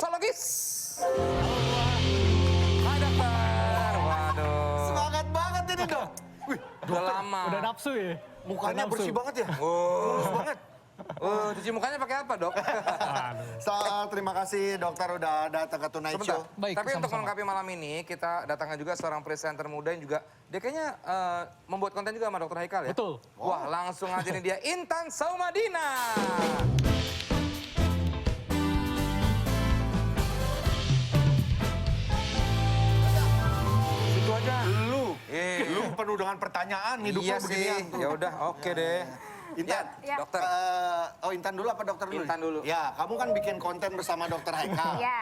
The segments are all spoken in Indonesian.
seksologis. Hai dokter. Waduh. Semangat banget ini dok. Wih, Udah lama. Udah nafsu ya? mukanya bersih banget ya. Oh. Mulus banget. Cuci mukanya pakai apa dok? Terima kasih dokter udah datang ke Tonight Sebentar. Show. Baik, Tapi untuk sama-sama. melengkapi malam ini, kita datangkan juga seorang presenter muda yang juga dia kayaknya membuat konten juga sama Dr. Haikal ya? Betul. Wah, langsung aja nih dia Intan Saumadina. Situ aja. Lu penuh dengan pertanyaan hidup Iya lu beginian. sih. Ya udah, oke deh. Intan, Ya, dokter. Intan dulu apa dokter dulu? Intan dulu. Ya, kamu kan bikin konten bersama dokter Haikal. Iya.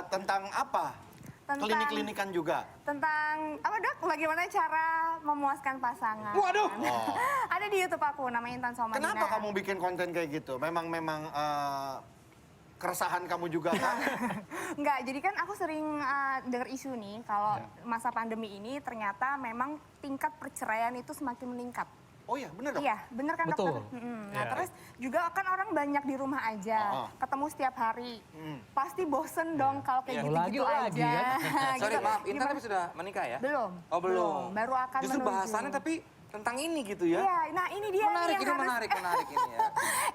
Tentang apa? Tentang- Klinik-klinikan juga. Tentang apa dok? Bagaimana cara memuaskan pasangan? Waduh. Ada di YouTube aku, namanya Intan Saumadina. Kenapa kamu bikin konten kayak gitu? Memang keresahan kamu juga kan? Enggak, jadi kan aku sering dengar isu nih kalau masa pandemi ini ternyata memang tingkat perceraian itu semakin meningkat. Oh iya, bener dong? Iya, bener kan Betul. dokter? Nah Iya. terus juga kan orang banyak di rumah aja, ketemu setiap hari. Pasti bosen dong kalau kayak Iya. gitu-gitu Lagi-lagi aja. kan? Sorry, Gitu. maaf. Intan Gimana? tapi sudah menikah ya? Belum. Oh, belum. Baru akan Justru menuju. bahasannya tapi tentang ini gitu ya? Iya, nah ini dia nih Menarik, yang ini harus... menarik ini ya.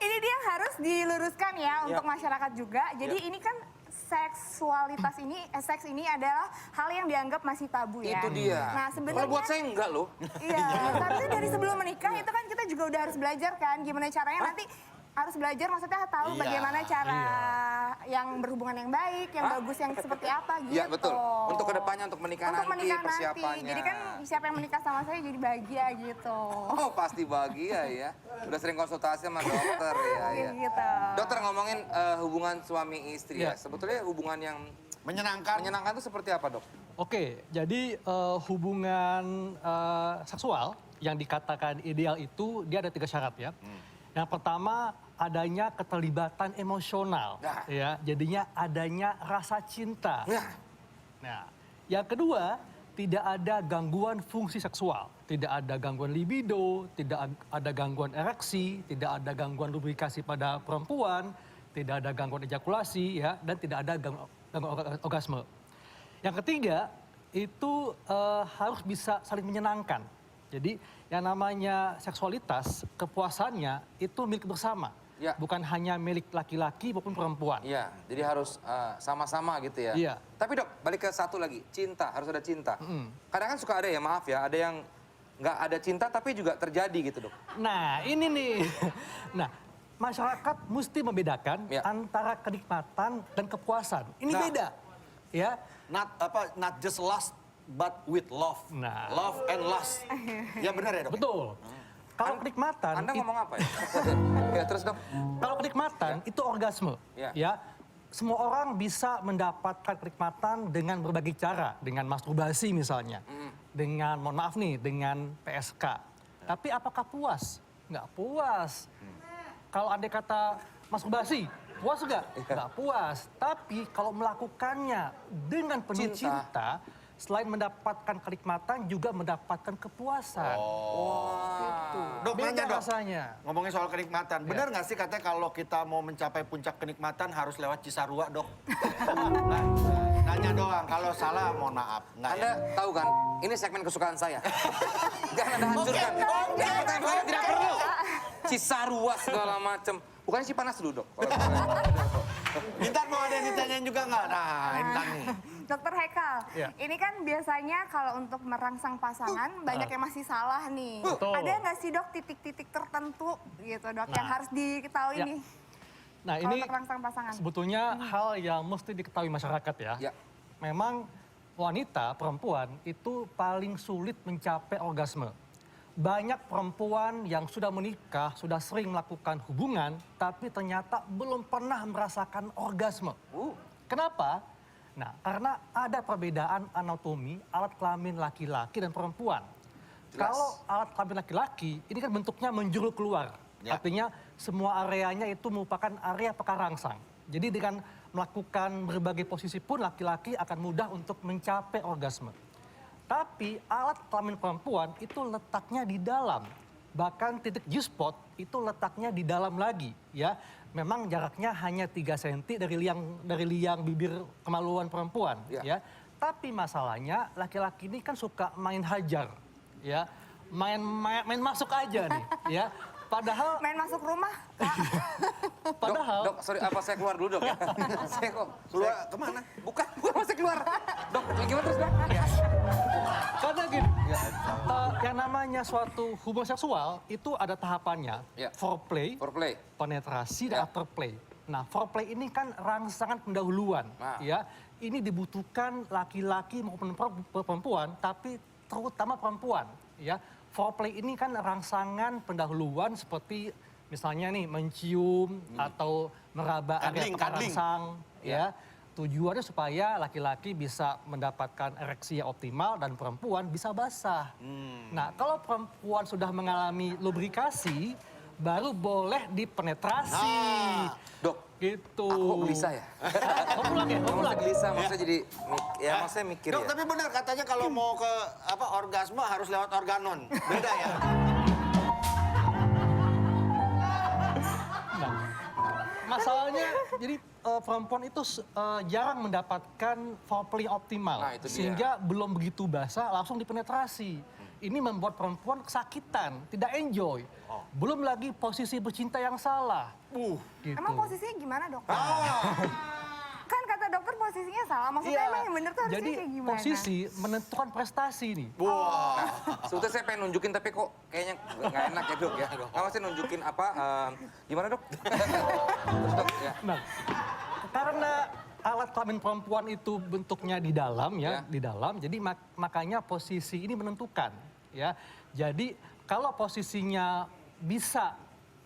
Ini dia yang harus diluruskan ya untuk masyarakat juga. Jadi ini kan seks ini adalah hal yang dianggap masih tabu ya. Itu dia. Nah sebenarnya Kalau buat saya enggak loh. Iya, seharusnya dari sebelum menikah itu kan kita juga udah harus belajar kan gimana caranya nanti harus belajar maksudnya tahu Iya, bagaimana cara yang berhubungan yang baik, yang bagus, yang seperti apa gitu. Iya betul. Untuk kedepannya, untuk menikah Untuk nanti, menikah persiapannya. nanti. Jadi kan siapa yang menikah sama saya jadi bahagia gitu. Oh pasti bahagia ya. Udah sering konsultasi sama dokter ya. ya. Gitu. Dokter ngomongin hubungan suami istri ya. Iya. Sebetulnya hubungan yang Menyenangkan. menyenangkan itu seperti apa dok? Oke, jadi hubungan seksual yang dikatakan ideal itu dia ada 3 syarat ya. Yang pertama adanya keterlibatan emosional, Nah. ya. Jadinya adanya rasa cinta. Nah, Nah, yang kedua tidak ada gangguan fungsi seksual, tidak ada gangguan libido, tidak ada gangguan ereksi, tidak ada gangguan lubrikasi pada perempuan, tidak ada gangguan ejakulasi, ya, dan tidak ada gangguan orgasme. Yang ketiga itu harus bisa saling menyenangkan. Jadi yang namanya seksualitas, kepuasannya itu milik bersama. Ya. Bukan hanya milik laki-laki maupun perempuan. iya. Jadi harus sama-sama gitu ya. Iya. Tapi dok, balik ke satu lagi. Cinta, harus ada cinta. Kadang kan suka ada ya, maaf ya. Ada yang nggak ada cinta tapi juga terjadi gitu dok. Nah, ini nih. Nah, masyarakat mesti membedakan Ya. antara kenikmatan dan kepuasan. Ini Nah. beda. Ya. Not just lust, but with love. Nah. Love and lust. Ya benar ya dok? Betul. Kalau kenikmatan Anda ngomong apa ya? Ya terus dok. kalau kenikmatan itu orgasme. Ya. Ya. Semua orang bisa mendapatkan kenikmatan dengan berbagai cara, dengan masturbasi misalnya. Dengan mohon maaf nih, dengan PSK. Tapi apakah puas? Nggak puas. Kalau andai kata masturbasi, puas nggak? Nggak puas. Tapi kalau melakukannya dengan penuh cinta, selain mendapatkan kenikmatan juga mendapatkan kepuasan. Dok, Beda nanya dok. rasanya. Ngomongin soal kenikmatan, benar nggak sih katanya kalau kita mau mencapai puncak kenikmatan harus lewat Cisarua dok? Nah, nanya doang, kalau salah mohon maaf. Nggak Anda ya? tahu kan, ini segmen kesukaan saya. Jangan Anda hancurkan. Pertanyaan tidak perlu. Cisarua segala macem. Bukannya Cipanas dulu dok. Intan mau ada yang ditanyain juga nggak? Nah, Intan nih. Dokter Haikal, Iya. ini kan biasanya kalau untuk merangsang pasangan banyak yang masih salah nih. Betul. Ada nggak sih dok titik-titik tertentu gitu dok yang harus diketahui Ya. nih Nah, kalau ini untuk merangsang pasangan? sebetulnya hal yang mesti diketahui masyarakat ya. Ya. Memang wanita, perempuan itu paling sulit mencapai orgasme. Banyak perempuan yang sudah menikah, sudah sering melakukan hubungan, tapi ternyata belum pernah merasakan orgasme. Kenapa? Nah, karena ada perbedaan anatomi alat kelamin laki-laki dan perempuan. Jelas. Kalau alat kelamin laki-laki, ini kan bentuknya menjulur keluar. Ya. Artinya semua areanya itu merupakan area pekarangsang. Jadi dengan melakukan berbagai posisi pun laki-laki akan mudah untuk mencapai orgasme. Tapi alat kelamin perempuan itu letaknya di dalam. Bahkan titik G-spot itu letaknya di dalam lagi, ya. Memang jaraknya hanya 3 cm dari liang bibir kemaluan perempuan, ya. Tapi masalahnya laki-laki ini kan suka main hajar, ya. Main masuk aja nih, ya. Padahal Main masuk rumah. Dok, sorry, apa saya keluar dulu, Dok? Ya? Saya kok Keluar kemana? bukan masih keluar. Dok, yang gimana terus, Dok? karena gini, yang namanya suatu hubungan seksual itu ada tahapannya, Ya. foreplay, Foreplay. penetrasi, dan Ya. afterplay. Nah, foreplay ini kan rangsangan pendahuluan, Nah. ya. Ini dibutuhkan laki-laki maupun perempuan, tapi terutama perempuan, ya. Foreplay ini kan rangsangan pendahuluan seperti misalnya nih mencium atau meraba area Cuddling. perangsang, ya. Tujuannya supaya laki-laki bisa mendapatkan ereksi yang optimal dan perempuan bisa basah. Nah, kalau perempuan sudah mengalami lubrikasi, baru boleh dipenetrasi. Dok, Gitu. aku kok gelisah ya? Mau pulang ya? Mau Maksudnya pulang? gelisah, maksudnya jadi, ya maksudnya mikir Dok, ya. tapi benar katanya kalau mau ke orgasme harus lewat organon. Beda ya? Nah, masalahnya jadi perempuan itu jarang mendapatkan foreplay optimal. Nah, itu dia. Sehingga belum begitu basah langsung dipenetrasi. Ini membuat perempuan kesakitan, tidak enjoy. Belum lagi posisi bercinta yang salah. Gitu. Emang posisinya gimana, dok? Ah. Kan kata dokter posisinya salah. Maksudnya Iya. emang yang bener tuh harusnya Jadi kayak gimana? posisi menentukan prestasi nih. Wah. Sebetulnya saya pengen nunjukin tapi kok kayaknya nggak enak ya, Dok ya. Nggak maksudnya nunjukin apa, gimana, Dok? Terus, Dok, ya. Nah, karena alat kelamin perempuan itu bentuknya di dalam Ya. di dalam. Jadi makanya posisi ini menentukan, ya. Jadi kalau posisinya bisa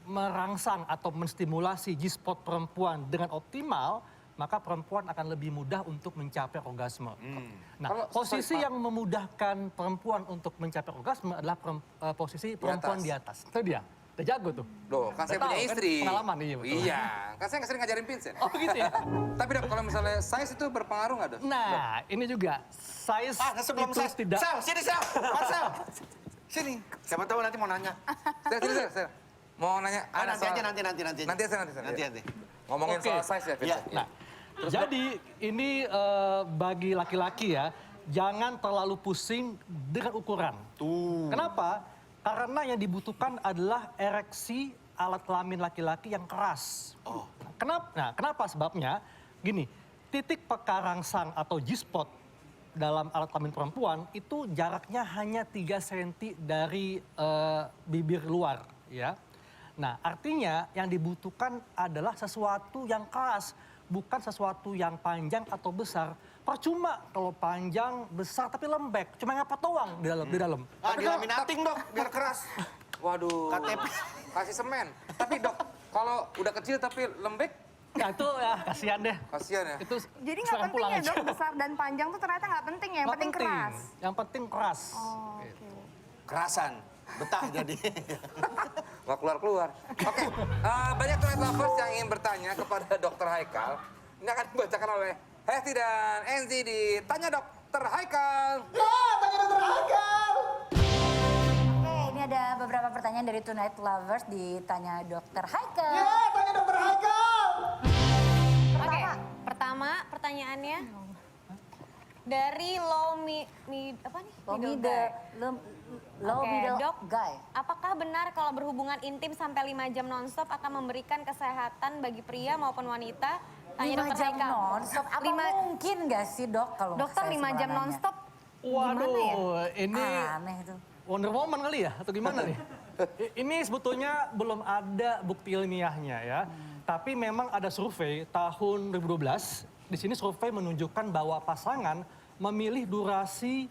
merangsang atau menstimulasi G-spot perempuan dengan optimal, maka perempuan akan lebih mudah untuk mencapai orgasme. Nah, Kalau- posisi sorry, Pak. yang memudahkan perempuan untuk mencapai orgasme adalah posisi perempuan atas. di atas. Itu dia. Udah jago tuh. Loh, kan saya Udah punya tahu kan? istri. Pengalaman, iya, betul. Iya, kan saya nggak sering ngajarin Vincent. Oh gitu ya? Tapi, Dok, kalau misalnya size itu berpengaruh nggak, Dok? Nah, ini juga size Sebelum itu saya... tidak. Sel, sini Sel. Marcel. Sini. Siapa tahu nanti mau nanya. Saya. Mau nanya, ada Nanti soal- aja, nanti. Nanti aja. Nanti. Ngomongin Oke. soal size ya, Vincent. Nah, jadi ini bagi laki-laki ya, jangan terlalu pusing dengan ukuran. Kenapa? Karena yang dibutuhkan adalah ereksi alat kelamin laki-laki yang keras. Kenapa sebabnya? Gini, titik peka rangsang atau G-spot dalam alat kelamin perempuan itu jaraknya hanya 3 cm dari bibir luar, ya. Nah, artinya yang dibutuhkan adalah sesuatu yang keras, bukan sesuatu yang panjang atau besar. Percuma kalau panjang, besar tapi lembek, cuma ngapa doang di dalam. Ah, Tapi dilaminating dok, biar keras. Waduh, KTP. kasih semen. Tapi, Dok, kalau udah kecil tapi lembek, Ya itu ya kasihan deh. kasihan ya. Itu Jadi nggak silakan penting pulang ya, aja. dok, besar dan panjang tuh ternyata nggak penting ya. Yang Nggak penting keras. Yang penting keras. Oh, oke. Kerasan. Betah jadi. Nggak keluar-keluar. Oke, banyak Tonight Lovers yang ingin bertanya kepada Dr. Haikal. Ini akan dibacakan oleh Hesti dan Enzi di Tanya Dr. Haikal. Oke, ini ada beberapa pertanyaan dari Tonight Lovers di Tanya Dokter Haikal. Oke, pertama pertanyaannya dari low apa nih? Low Middle middle, guy. low Oke, middle Dok. guy. Apakah benar kalau berhubungan intim sampai 5 jam nonstop akan memberikan kesehatan bagi pria maupun wanita? Tanya 5 Dokter jam Haikal. nonstop, apa Lima- mungkin gak sih dok kalau Dokter saya 5 jam sembarangan nonstop Waduh, gimana ya? ini Aneh tuh. Wonder Woman kali ya? Atau gimana nih? Ini sebetulnya belum ada bukti ilmiahnya ya. Tapi memang ada survei tahun 2012. Di sini survei menunjukkan bahwa pasangan memilih durasi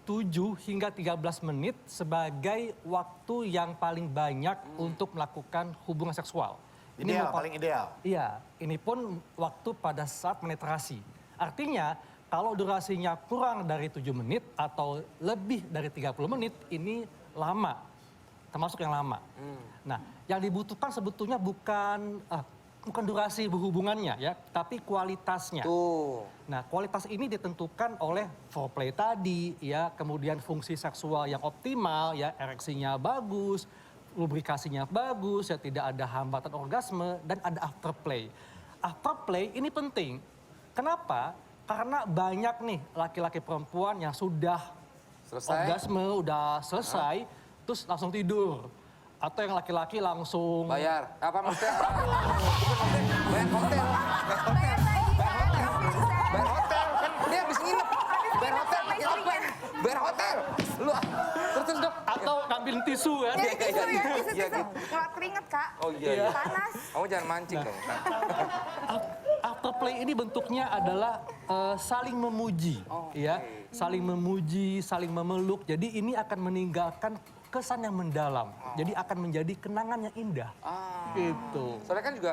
7 hingga 13 menit sebagai waktu yang paling banyak untuk melakukan hubungan seksual. Ideal, merupakan- paling ideal. Iya, ini pun waktu pada saat penetrasi. Artinya, kalau durasinya kurang dari 7 menit atau lebih dari 30 menit, ini lama. Termasuk yang lama. Nah, yang dibutuhkan sebetulnya bukan durasi berhubungannya ya, tapi kualitasnya. Tuh. Nah, kualitas ini ditentukan oleh foreplay tadi, ya, kemudian fungsi seksual yang optimal, ya, ereksinya bagus, lubrikasinya bagus, ya tidak ada hambatan orgasme, dan ada afterplay. Afterplay ini penting. Kenapa? Karena banyak nih laki-laki perempuan yang sudah Selesai. orgasme, udah selesai, terus langsung tidur. Atau yang laki-laki langsung... Bayar. Apa maksudnya? Bayar hotel. Bayar lagi kan, kamu bisa. Bayar hotel. Kan dia habis nginep. Bayar hotel. sama Pakai istrinya. apa? Bayar hotel. Lu terus dok. Atau ngambil tisu kan. Ya, tisu ya, Iya, tisu. gitu. Ngelap keringet, Kak. Oh iya. Iya. Panas. Kamu jangan mancing dong. Afterplay ini bentuknya adalah saling memuji, ya, saling memuji, saling memeluk. Jadi ini akan meninggalkan kesan yang mendalam. Jadi akan menjadi kenangan yang indah. Gitu. Soalnya kan juga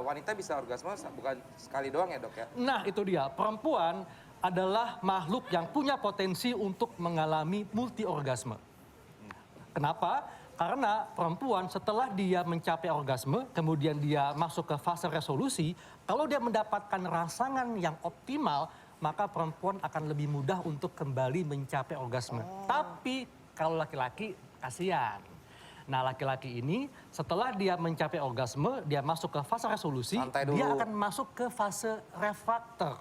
wanita bisa orgasme bukan sekali doang ya dok ya? Nah itu dia, perempuan adalah makhluk yang punya potensi untuk mengalami multi orgasme. Kenapa? Karena perempuan setelah dia mencapai orgasme, kemudian dia masuk ke fase resolusi, kalau dia mendapatkan rangsangan yang optimal, maka perempuan akan lebih mudah untuk kembali mencapai orgasme. Tapi kalau laki-laki, kasihan. Nah laki-laki ini setelah dia mencapai orgasme, dia masuk ke fase resolusi, Santai dulu. dia akan masuk ke fase refraktor.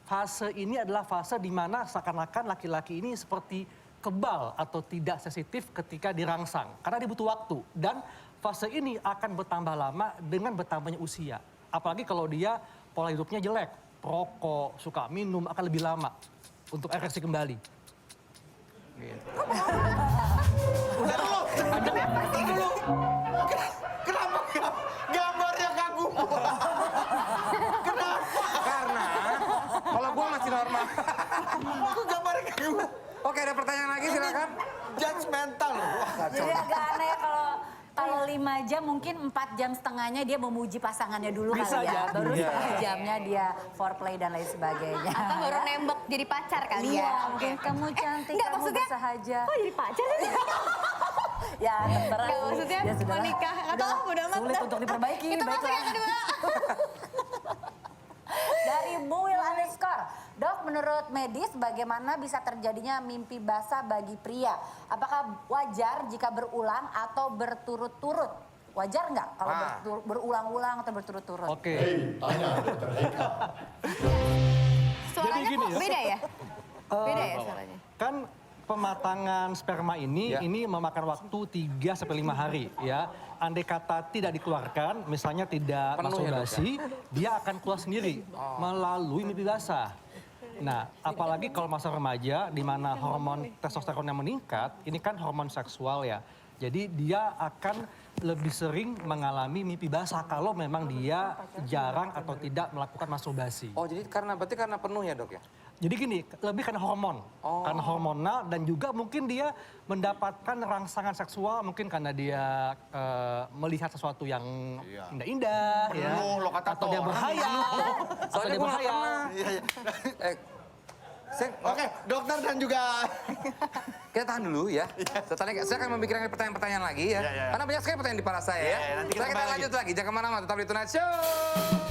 Fase ini adalah fase di mana seakan-akan laki-laki ini seperti kebal atau tidak sensitif ketika dirangsang. Karena dia butuh waktu. Dan fase ini akan bertambah lama dengan bertambahnya usia. Apalagi kalau dia pola hidupnya jelek, perokok, suka minum, akan lebih lama untuk ereksi kembali. Kenapa gambarnya kagum? Karena kalau gua masih normal. Kok gambarnya kagum? Oke ada pertanyaan lagi silakan. Judgmental. Wah, kacau. Jadi agak aneh ya kalau 5 jam mungkin 4 jam setengahnya dia memuji pasangannya dulu Bisa kali ya. jadi. Baru Iya. setengah jamnya dia foreplay dan lain sebagainya. Atau baru nembak jadi pacar kali Iya, ya? mungkin kamu cantik, Enggak, kamu maksudnya, bersahaja. kok jadi pacar sih? Ya terserah Enggak, sih. maksudnya Ya sudahlah. menikah. Atau Udahlah, udah amat sulit dah. untuk diperbaiki. Kita masuk baiklah. yang kedua. Dari Buil underscore, dok menurut medis bagaimana bisa terjadinya mimpi basah bagi pria? Apakah wajar jika berulang atau berturut-turut? Wajar nggak kalau Wah. berulang-ulang atau berturut-turut? Oke. Suaranya gini kok ya. beda ya? Beda ya suaranya? Kan pematangan sperma ini Ya. ini memakan waktu 3 sampai 5 hari ya. Andai kata tidak dikeluarkan, misalnya tidak Penuh ya, Dok, masturbasi, dia akan keluar sendiri melalui mimpi basah. Nah, apalagi kalau masa remaja di mana hormon testosteronnya meningkat, ini kan hormon seksual ya. Jadi dia akan lebih sering mengalami mimpi basah kalau memang dia jarang atau tidak melakukan masturbasi. Oh jadi berarti karena penuh ya dok ya? Jadi gini, lebih karena hormon. Karena hormonal dan juga mungkin dia mendapatkan rangsangan seksual mungkin karena dia melihat sesuatu yang indah-indah ya. Penuh, lo kata Atau dia orang. berhayal. Atau Soalnya dia gua nggak berhayal. pernah. Oke, dokter dan juga Kita tahan dulu ya. Setelah saya akan memikirkan pertanyaan-pertanyaan lagi ya. Iya, iya. Karena banyak sekali pertanyaan di kepala saya Iya, ya. iya, nanti kita Setelah kita kembali lanjut lagi. Jangan kemana-mana, tetap di Tonight Show.